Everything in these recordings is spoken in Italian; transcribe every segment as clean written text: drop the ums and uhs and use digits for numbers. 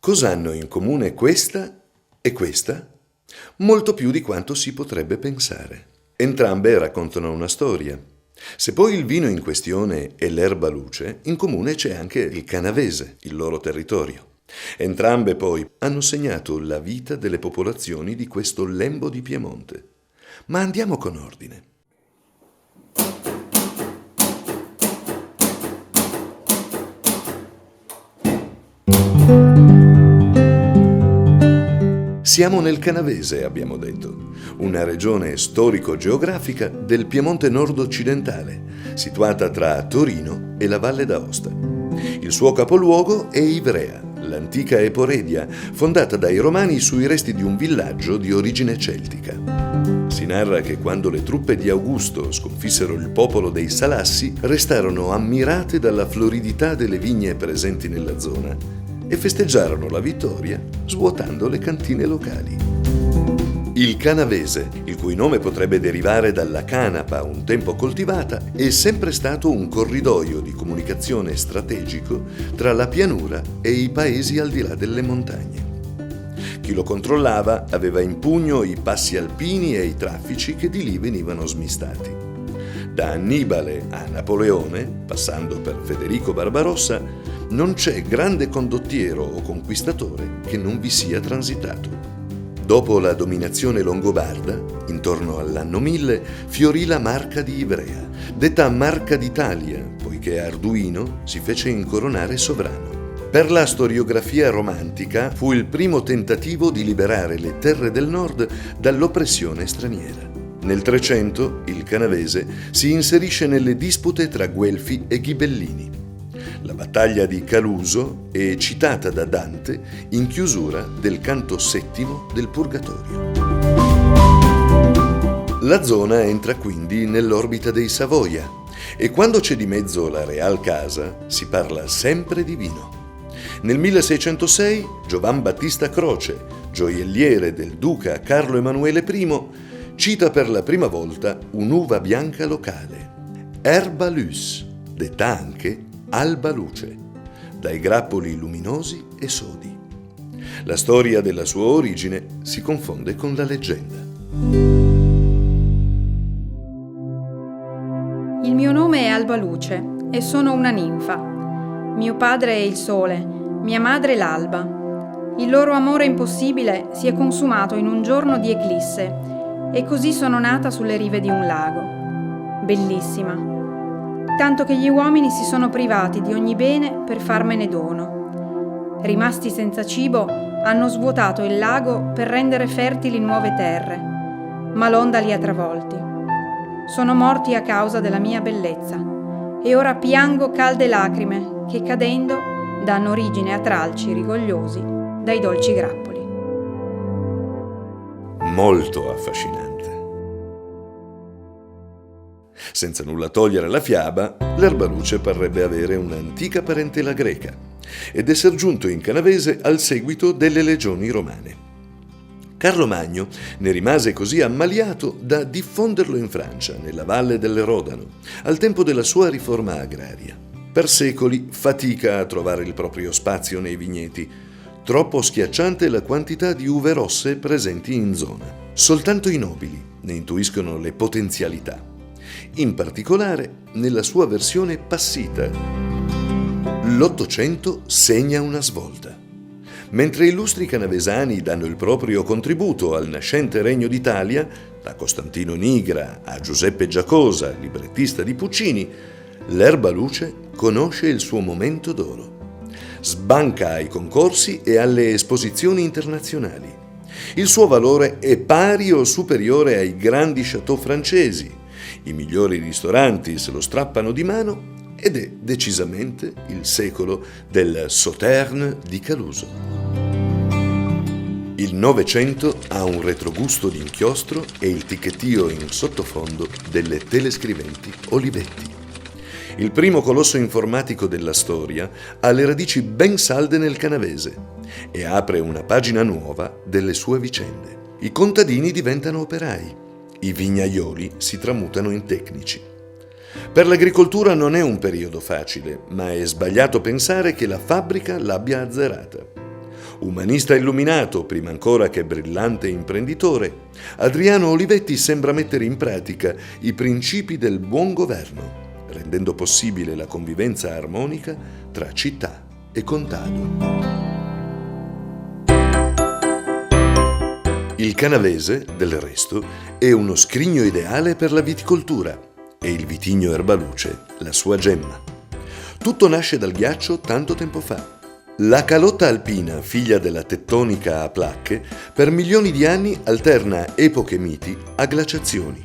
Cosa hanno in comune questa e questa? Molto più di quanto si potrebbe pensare. Entrambe raccontano una storia. Se poi il vino in questione è l'erba luce, in comune c'è anche il Canavese, il loro territorio. Entrambe poi hanno segnato la vita delle popolazioni di questo lembo di Piemonte. Ma andiamo con ordine. Siamo nel Canavese, abbiamo detto, una regione storico-geografica del Piemonte nord-occidentale, situata tra Torino e la Valle d'Aosta. Il suo capoluogo è Ivrea, l'antica Eporedia, fondata dai Romani sui resti di un villaggio di origine celtica. Si narra che quando le truppe di Augusto sconfissero il popolo dei Salassi, restarono ammirate dalla floridità delle vigne presenti nella zona e festeggiarono la vittoria svuotando le cantine locali. Il Canavese, il cui nome potrebbe derivare dalla canapa un tempo coltivata, è sempre stato un corridoio di comunicazione strategico tra la pianura e i paesi al di là delle montagne. Chi lo controllava aveva in pugno i passi alpini e i traffici che di lì venivano smistati. Da Annibale a Napoleone, passando per Federico Barbarossa, non c'è grande condottiero o conquistatore che non vi sia transitato. Dopo la dominazione longobarda, intorno all'anno 1000, fiorì la Marca di Ivrea, detta Marca d'Italia, poiché Arduino si fece incoronare sovrano. Per la storiografia romantica fu il primo tentativo di liberare le terre del nord dall'oppressione straniera. Nel 300 il Canavese si inserisce nelle dispute tra Guelfi e Ghibellini. La battaglia di Caluso è citata da Dante in chiusura del canto settimo del Purgatorio. La zona entra quindi nell'orbita dei Savoia e quando c'è di mezzo la Real Casa si parla sempre di vino. Nel 1606 Giovan Battista Croce, gioielliere del duca Carlo Emanuele I, cita per la prima volta un'uva bianca locale, Herba Lus, detta anche Alba Luce, dai grappoli luminosi e sodi. La storia della sua origine si confonde con la leggenda. Il mio nome è Alba Luce e sono una ninfa. Mio padre è il sole, mia madre l'alba. Il loro amore impossibile si è consumato in un giorno di eclisse e così sono nata sulle rive di un lago. Bellissima. Tanto che gli uomini si sono privati di ogni bene per farmene dono. Rimasti senza cibo, hanno svuotato il lago per rendere fertili nuove terre, ma l'onda li ha travolti. Sono morti a causa della mia bellezza e ora piango calde lacrime che cadendo danno origine a tralci rigogliosi dai dolci grappoli. Molto affascinante. Senza nulla togliere alla fiaba, l'erba luce parrebbe avere un'antica parentela greca ed essere giunto in Canavese al seguito delle legioni romane. Carlo Magno ne rimase così ammaliato da diffonderlo in Francia, nella valle del Rodano, al tempo della sua riforma agraria. Per secoli fatica a trovare il proprio spazio nei vigneti, troppo schiacciante la quantità di uve rosse presenti in zona. Soltanto i nobili ne intuiscono le potenzialità, in particolare nella sua versione passita. L'Ottocento segna una svolta. Mentre illustri canavesani danno il proprio contributo al nascente Regno d'Italia, da Costantino Nigra a Giuseppe Giacosa, librettista di Puccini, l'erba luce conosce il suo momento d'oro. Sbanca ai concorsi e alle esposizioni internazionali. Il suo valore è pari o superiore ai grandi château francesi. I migliori ristoranti se lo strappano di mano ed è decisamente il secolo del Sauterne di Caluso. Il Novecento ha un retrogusto di inchiostro e il ticchettio in sottofondo delle telescriventi Olivetti. Il primo colosso informatico della storia ha le radici ben salde nel Canavese e apre una pagina nuova delle sue vicende. I contadini diventano operai, i vignaioli si tramutano in tecnici. Per l'agricoltura non è un periodo facile, ma è sbagliato pensare che la fabbrica l'abbia azzerata. Umanista illuminato, prima ancora che brillante imprenditore, Adriano Olivetti sembra mettere in pratica i principi del buon governo, rendendo possibile la convivenza armonica tra città e contado. Il canavese, del resto, è uno scrigno ideale per la viticoltura e il vitigno Erbaluce la sua gemma. Tutto nasce dal ghiaccio tanto tempo fa. La calotta alpina, figlia della tettonica a placche, per milioni di anni alterna epoche miti a glaciazioni.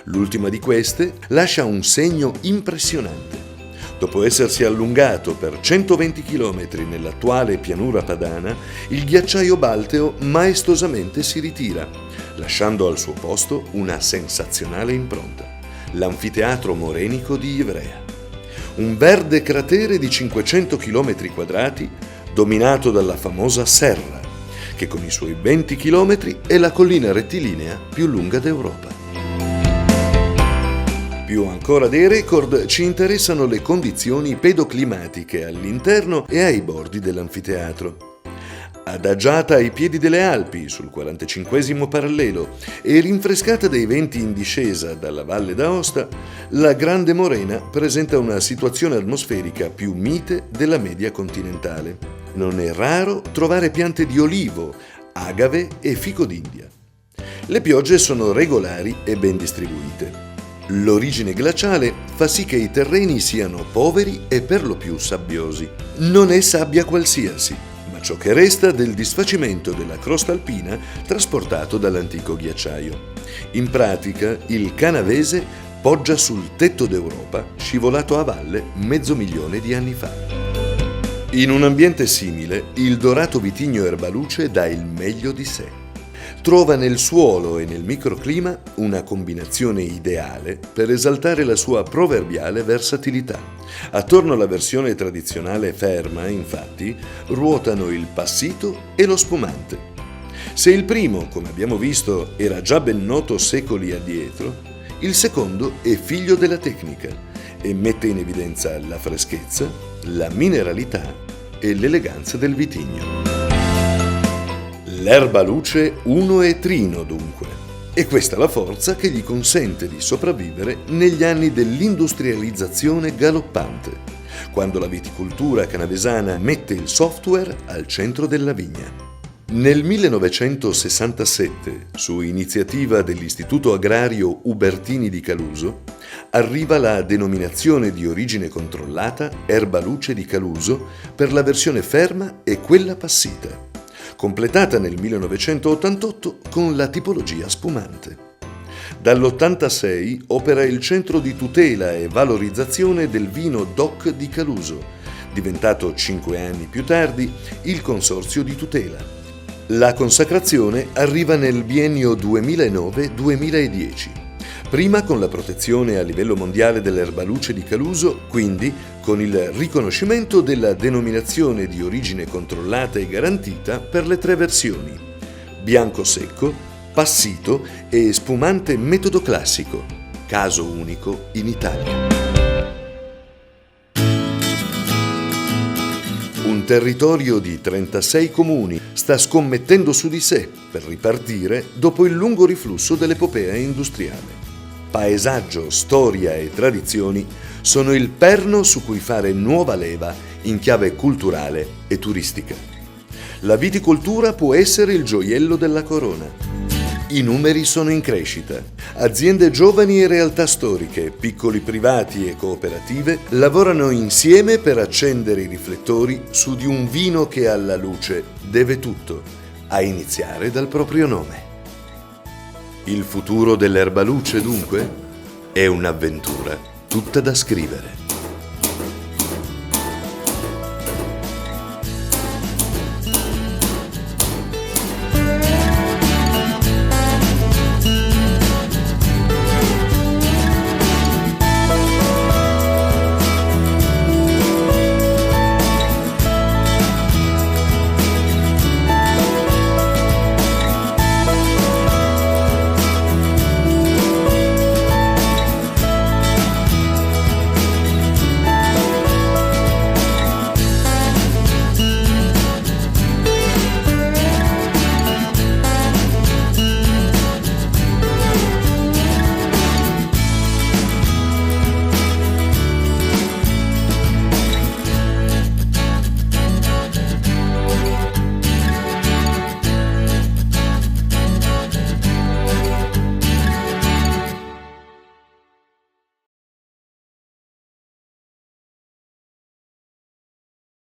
L'ultima di queste lascia un segno impressionante. Dopo essersi allungato per 120 km nell'attuale pianura padana, il ghiacciaio balteo maestosamente si ritira, lasciando al suo posto una sensazionale impronta, l'anfiteatro morenico di Ivrea. Un verde cratere di 500 km² dominato dalla famosa Serra, che con i suoi 20 km è la collina rettilinea più lunga d'Europa. Più ancora dei record ci interessano le condizioni pedoclimatiche all'interno e ai bordi dell'anfiteatro. Adagiata ai piedi delle Alpi, sul 45° parallelo, e rinfrescata dai venti in discesa dalla Valle d'Aosta, la Grande Morena presenta una situazione atmosferica più mite della media continentale. Non è raro trovare piante di olivo, agave e fico d'India. Le piogge sono regolari e ben distribuite. L'origine glaciale fa sì che i terreni siano poveri e per lo più sabbiosi. Non è sabbia qualsiasi, ma ciò che resta del disfacimento della crosta alpina trasportato dall'antico ghiacciaio. In pratica, il canavese poggia sul tetto d'Europa, scivolato a valle 500.000 di anni fa. In un ambiente simile, il dorato vitigno Erbaluce dà il meglio di sé. Trova nel suolo e nel microclima una combinazione ideale per esaltare la sua proverbiale versatilità. Attorno alla versione tradizionale ferma, infatti, ruotano il passito e lo spumante. Se il primo, come abbiamo visto, era già ben noto secoli addietro, il secondo è figlio della tecnica e mette in evidenza la freschezza, la mineralità e l'eleganza del vitigno. L'Erbaluce uno e trino, dunque. E questa la forza che gli consente di sopravvivere negli anni dell'industrializzazione galoppante, quando la viticoltura canavesana mette il software al centro della vigna. Nel 1967, su iniziativa dell'Istituto Agrario Ubertini di Caluso, arriva la denominazione di origine controllata Erbaluce di Caluso per la versione ferma e quella passita, completata nel 1988 con la tipologia spumante. Dall'86 opera il Centro di tutela e valorizzazione del vino DOC di Caluso, diventato 5 anni più tardi il Consorzio di tutela. La consacrazione arriva nel biennio 2009-2010. Prima con la protezione a livello mondiale dell'Erbaluce di Caluso, quindi con il riconoscimento della denominazione di origine controllata e garantita per le 3 versioni: bianco secco, passito e spumante metodo classico, caso unico in Italia. Un territorio di 36 comuni sta scommettendo su di sé per ripartire dopo il lungo riflusso dell'epopea industriale. Paesaggio, storia e tradizioni sono il perno su cui fare nuova leva in chiave culturale e turistica. La viticoltura può essere il gioiello della corona. I numeri sono in crescita. Aziende giovani e realtà storiche, piccoli privati e cooperative lavorano insieme per accendere i riflettori su di un vino che alla luce deve tutto, a iniziare dal proprio nome. Il futuro dell'Erbaluce, dunque, è un'avventura tutta da scrivere.